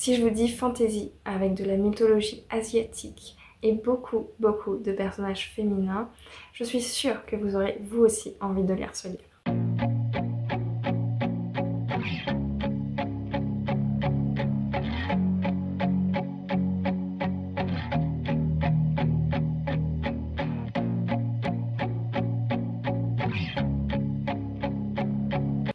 Si je vous dis fantasy avec de la mythologie asiatique et beaucoup de personnages féminins, je suis sûre que vous aurez vous aussi envie de lire ce livre.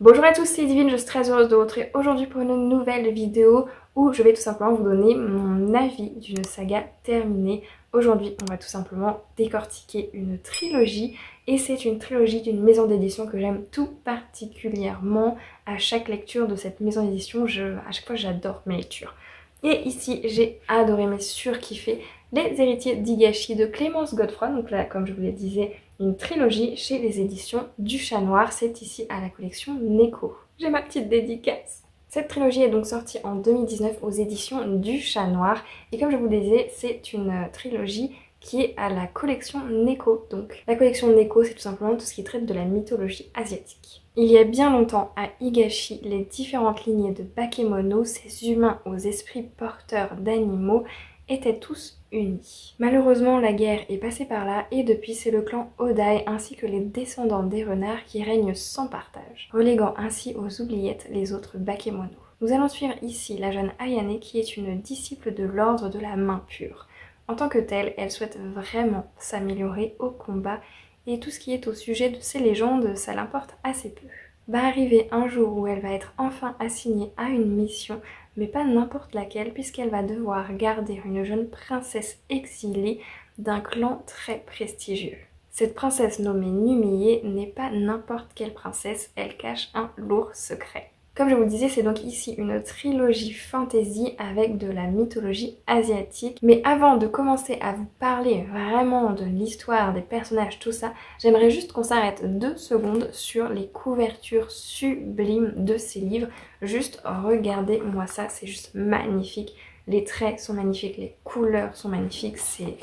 Bonjour à tous, c'est Divine, je suis très heureuse de vous retrouver aujourd'hui pour une nouvelle vidéo où je vais tout simplement vous donner mon avis d'une saga terminée. Aujourd'hui, on va tout simplement décortiquer une trilogie et c'est une trilogie d'une maison d'édition que j'aime tout particulièrement. À chaque lecture de cette maison d'édition, à chaque fois j'adore mes lectures. Et ici, j'ai adoré, mais surkiffé Les Héritiers d'Higashi de Clémence Godefroy. Donc là, comme je vous le disais, une trilogie chez les éditions du Chat Noir. C'est ici à la collection Neko. J'ai ma petite dédicace. Cette trilogie est donc sortie en 2019 aux éditions du Chat Noir. Et comme je vous le disais, c'est une trilogie qui est à la collection Neko. Donc la collection Neko, c'est tout simplement tout ce qui traite de la mythologie asiatique. Il y a bien longtemps, à Higashi, les différentes lignées de bakemono, ces humains aux esprits porteurs d'animaux, étaient tous unis. Malheureusement, la guerre est passée par là et depuis, c'est le clan Odai ainsi que les descendants des renards qui règnent sans partage, reléguant ainsi aux oubliettes les autres bakemono. Nous allons suivre ici la jeune Ayane qui est une disciple de l'ordre de la main pure. En tant que telle, elle souhaite vraiment s'améliorer au combat et tout ce qui est au sujet de ces légendes, ça l'importe assez peu. Va arriver un jour où elle va être enfin assignée à une mission, mais pas n'importe laquelle, puisqu'elle va devoir garder une jeune princesse exilée d'un clan très prestigieux. Cette princesse nommée Numie n'est pas n'importe quelle princesse, elle cache un lourd secret. Comme je vous le disais, c'est donc ici une trilogie fantasy avec de la mythologie asiatique. Mais avant de commencer à vous parler vraiment de l'histoire, des personnages, tout ça, j'aimerais juste qu'on s'arrête 2 secondes sur les couvertures sublimes de ces livres. Juste regardez-moi ça, c'est juste magnifique. Les traits sont magnifiques, les couleurs sont magnifiques, c'est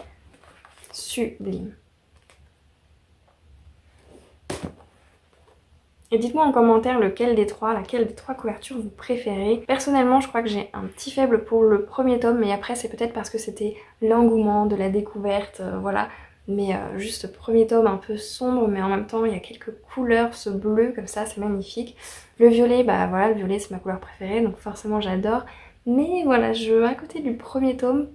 sublime. Et dites-moi en commentaire laquelle des trois couvertures vous préférez. Personnellement, je crois que j'ai un petit faible pour le premier tome, mais après c'est peut-être parce que c'était l'engouement de la découverte, voilà. Mais juste premier tome un peu sombre, mais en même temps il y a quelques couleurs, ce bleu comme ça, c'est magnifique. Le violet, bah voilà, le violet c'est ma couleur préférée, donc forcément j'adore. Mais voilà, à côté du premier tome,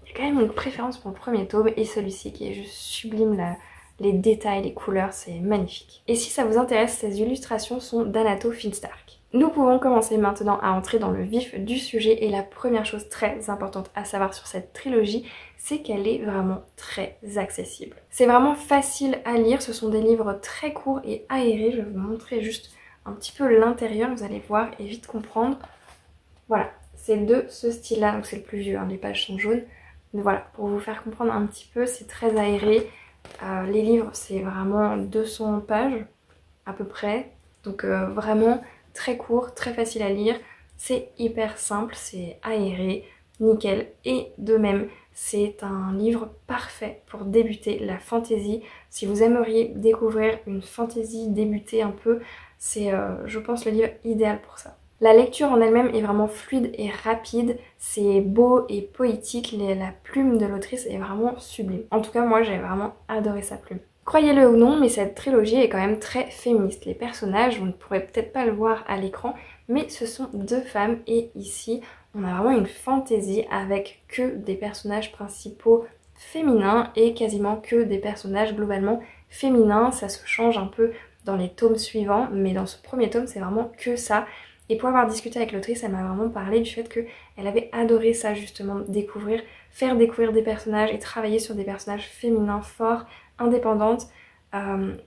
il y a quand même une préférence pour le premier tome et celui-ci qui est juste sublime là. Les détails, les couleurs, c'est magnifique. Et si ça vous intéresse, ces illustrations sont d'Anato Finstark. Nous pouvons commencer maintenant à entrer dans le vif du sujet et la première chose très importante à savoir sur cette trilogie, c'est qu'elle est vraiment très accessible. C'est vraiment facile à lire, ce sont des livres très courts et aérés. Je vais vous montrer juste un petit peu l'intérieur, vous allez voir et vite comprendre. Voilà, c'est de ce style-là, donc c'est le plus vieux, hein, les pages sont jaunes. Mais voilà, pour vous faire comprendre un petit peu, c'est très aéré. Les livres c'est vraiment 200 pages à peu près, donc vraiment très court, très facile à lire, c'est hyper simple, c'est aéré, nickel, et de même c'est un livre parfait pour débuter la fantasy. Si vous aimeriez découvrir une fantasy, débuter un peu, c'est je pense le livre idéal pour ça. La lecture en elle-même est vraiment fluide et rapide, c'est beau et poétique, la plume de l'autrice est vraiment sublime. En tout cas moi j'ai vraiment adoré sa plume. Croyez-le ou non, mais cette trilogie est quand même très féministe. Les personnages, vous ne pourrez peut-être pas le voir à l'écran, mais ce sont 2 femmes et ici on a vraiment une fantaisie avec que des personnages principaux féminins et quasiment que des personnages globalement féminins. Ça se change un peu dans les tomes suivants, mais dans ce premier tome c'est vraiment que ça. Et pour avoir discuté avec l'autrice, elle m'a vraiment parlé du fait qu'elle avait adoré ça justement, faire découvrir des personnages et travailler sur des personnages féminins forts, indépendantes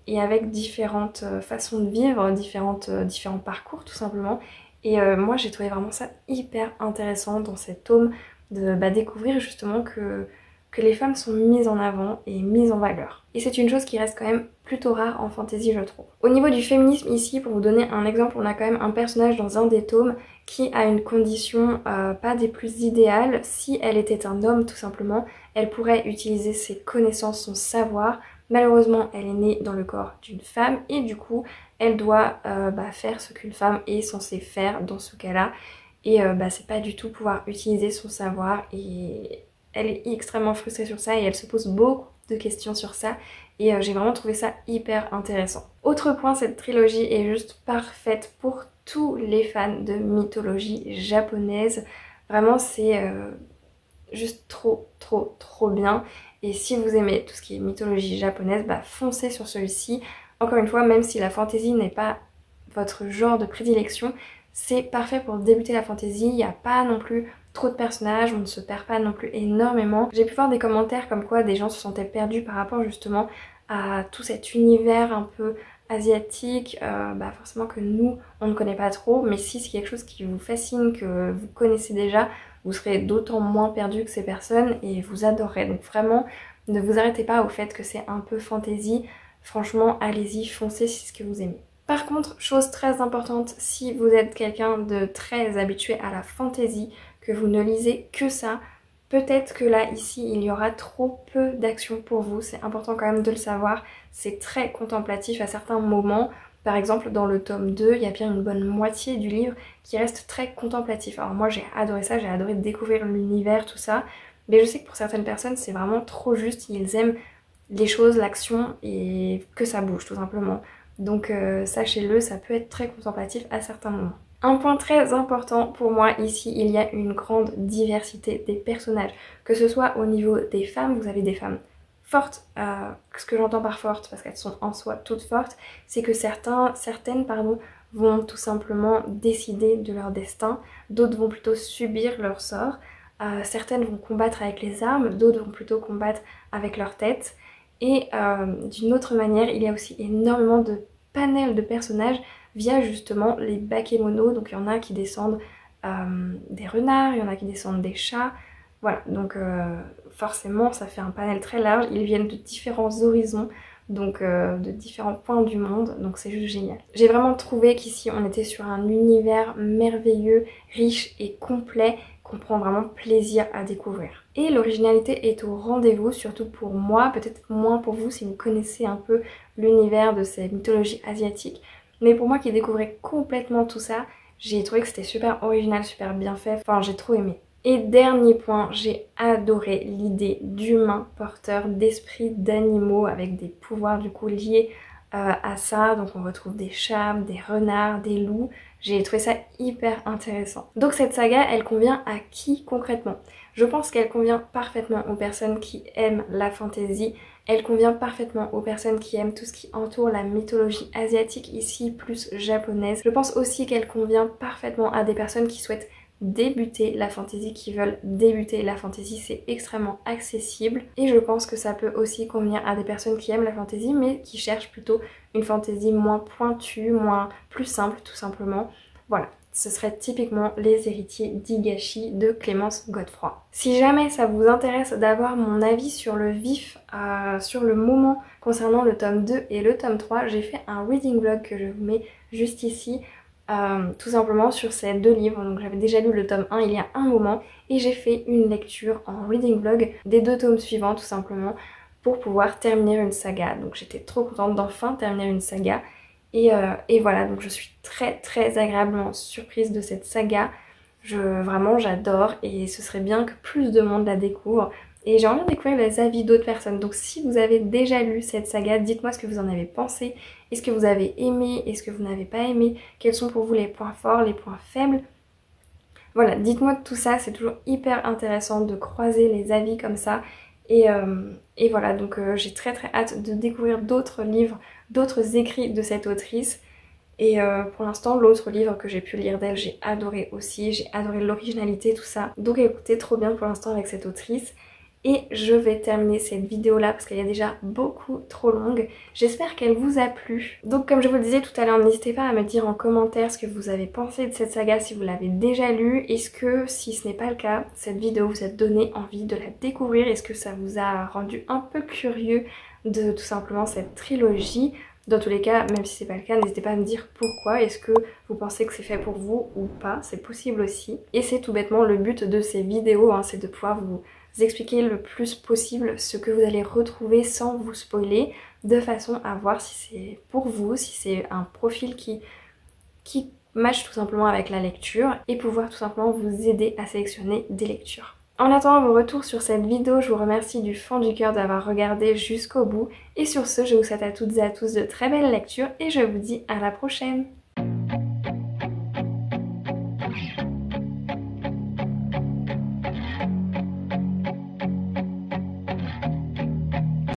et avec différentes façons de vivre, différents parcours tout simplement. Et moi j'ai trouvé vraiment ça hyper intéressant dans cet tome de découvrir justement que les femmes sont mises en avant et mises en valeur. Et c'est une chose qui reste quand même plutôt rare en fantasy je trouve. Au niveau du féminisme ici, pour vous donner un exemple, on a quand même un personnage dans un des tomes qui a une condition pas des plus idéales. Si elle était un homme tout simplement, elle pourrait utiliser ses connaissances, son savoir. Malheureusement elle est née dans le corps d'une femme et du coup elle doit faire ce qu'une femme est censée faire dans ce cas-là. et c'est pas du tout pouvoir utiliser son savoir, et elle est extrêmement frustrée sur ça et elle se pose beaucoup de questions sur ça, et j'ai vraiment trouvé ça hyper intéressant. Autre point, cette trilogie est juste parfaite pour tous les fans de mythologie japonaise. Vraiment c'est juste trop bien, et si vous aimez tout ce qui est mythologie japonaise, foncez sur celui-ci. Encore une fois, même si la fantasy n'est pas votre genre de prédilection, c'est parfait pour débuter la fantasy. Il n'y a pas non plus trop de personnages, on ne se perd pas non plus énormément. J'ai pu voir des commentaires comme quoi des gens se sentaient perdus par rapport justement à tout cet univers un peu asiatique, forcément que nous on ne connaît pas trop, mais si c'est quelque chose qui vous fascine, que vous connaissez déjà, vous serez d'autant moins perdu que ces personnes et vous adorerez. Donc vraiment, ne vous arrêtez pas au fait que c'est un peu fantasy. Franchement, allez-y, foncez si c'est ce que vous aimez. Par contre, chose très importante, si vous êtes quelqu'un de très habitué à la fantasy, que vous ne lisez que ça, peut-être que là, ici, il y aura trop peu d'action pour vous. C'est important quand même de le savoir. C'est très contemplatif à certains moments. Par exemple, dans le tome 2, il y a bien une bonne moitié du livre qui reste très contemplatif. Alors moi, j'ai adoré ça, j'ai adoré découvrir l'univers, tout ça. Mais je sais que pour certaines personnes, c'est vraiment trop juste. Ils aiment les choses, l'action et que ça bouge, tout simplement. Donc sachez-le, ça peut être très contemplatif à certains moments. Un point très important pour moi ici, il y a une grande diversité des personnages. Que ce soit au niveau des femmes, vous avez des femmes fortes. Ce que j'entends par fortes, parce qu'elles sont en soi toutes fortes, c'est que certaines vont tout simplement décider de leur destin. D'autres vont plutôt subir leur sort. Certaines vont combattre avec les armes, d'autres vont plutôt combattre avec leur tête. Et d'une autre manière, il y a aussi énormément de panels de personnages via justement les bakemonos. Donc il y en a qui descendent des renards, il y en a qui descendent des chats. Voilà, donc forcément ça fait un panel très large. Ils viennent de différents horizons, donc de différents points du monde, donc c'est juste génial. J'ai vraiment trouvé qu'ici on était sur un univers merveilleux, riche et complet, qu'on prend vraiment plaisir à découvrir. Et l'originalité est au rendez-vous, surtout pour moi, peut-être moins pour vous si vous connaissez un peu l'univers de ces mythologies asiatiques. Mais pour moi qui découvrais complètement tout ça, j'ai trouvé que c'était super original, super bien fait, enfin j'ai trop aimé. Et dernier point, j'ai adoré l'idée d'humains porteurs d'esprits d'animaux avec des pouvoirs du coup liés à ça. Donc on retrouve des chats, des renards, des loups. J'ai trouvé ça hyper intéressant. Donc cette saga, elle convient à qui concrètement? Je pense qu'elle convient parfaitement aux personnes qui aiment la fantasy. Elle convient parfaitement aux personnes qui aiment tout ce qui entoure la mythologie asiatique ici, plus japonaise. Je pense aussi qu'elle convient parfaitement à des personnes qui souhaitent débuter la fantasy, qui veulent débuter la fantasy, c'est extrêmement accessible. Et je pense que ça peut aussi convenir à des personnes qui aiment la fantasy mais qui cherchent plutôt une fantasy moins pointue, plus simple tout simplement. Voilà, ce serait typiquement Les Héritiers d'Higashi de Clémence Godefroy. Si jamais ça vous intéresse d'avoir mon avis sur le vif, sur le moment concernant le tome 2 et le tome 3, j'ai fait un reading vlog que je vous mets juste ici. Tout simplement sur ces deux livres. Donc j'avais déjà lu le tome 1 il y a un moment et j'ai fait une lecture en reading vlog des deux tomes suivants tout simplement pour pouvoir terminer une saga. Donc j'étais trop contente d'enfin terminer une saga et voilà, donc je suis très agréablement surprise de cette saga. Vraiment j'adore et ce serait bien que plus de monde la découvre. Et j'aimerais bien découvrir les avis d'autres personnes. Donc si vous avez déjà lu cette saga, dites-moi ce que vous en avez pensé. Est-ce que vous avez aimé? Est-ce que vous n'avez pas aimé? Quels sont pour vous les points forts, les points faibles? Voilà, dites-moi tout ça. C'est toujours hyper intéressant de croiser les avis comme ça. Et voilà, donc j'ai très hâte de découvrir d'autres livres, d'autres écrits de cette autrice. Et pour l'instant, l'autre livre que j'ai pu lire d'elle, j'ai adoré aussi. J'ai adoré l'originalité, tout ça. Donc écoutez, trop bien pour l'instant avec cette autrice. Et je vais terminer cette vidéo là parce qu'elle est déjà beaucoup trop longue. J'espère qu'elle vous a plu. Donc comme je vous le disais tout à l'heure, n'hésitez pas à me dire en commentaire ce que vous avez pensé de cette saga, si vous l'avez déjà lue. Est-ce que, si ce n'est pas le cas, cette vidéo vous a donné envie de la découvrir? Est-ce que ça vous a rendu un peu curieux de tout simplement cette trilogie? Dans tous les cas, même si c'est pas le cas, n'hésitez pas à me dire pourquoi. Est-ce que vous pensez que c'est fait pour vous ou pas? C'est possible aussi. Et c'est tout bêtement le but de ces vidéos, hein, c'est de pouvoir vous expliquer le plus possible ce que vous allez retrouver sans vous spoiler, de façon à voir si c'est pour vous, si c'est un profil qui matche tout simplement avec la lecture et pouvoir tout simplement vous aider à sélectionner des lectures. En attendant vos retours sur cette vidéo, je vous remercie du fond du cœur d'avoir regardé jusqu'au bout et sur ce, je vous souhaite à toutes et à tous de très belles lectures et je vous dis à la prochaine.